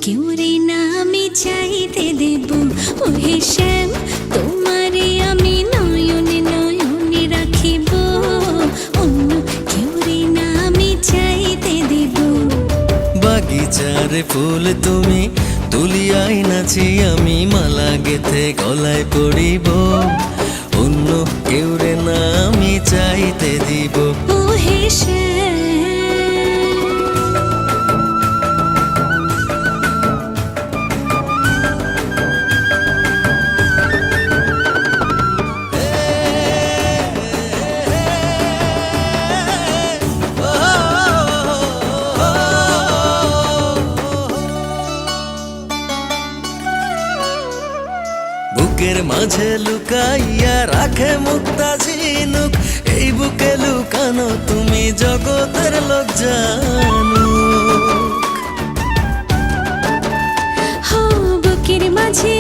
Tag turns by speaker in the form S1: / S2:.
S1: কেউ রে না আমি চাইতে দেব। ওহে শ্যাম তোমারে আমি নয়নে নয়নে রাখিব, অন্য কেউ রে না আমি চাইতে দেব।
S2: বাগিচার ফুল তুমি তুলিয়াই নাচি আমি মালা গেথে গলায় পড়িব, অন্য কেউ রে না আমি চাইতে দিব।
S1: ওহে শ্যাম
S2: বুকের মাঝে লুকাইয়া রাখে মুক্তা ঝিনুক, এই বুকে লুকানো তুমি জগতের লোক জানুক।
S1: বুকের মাঝে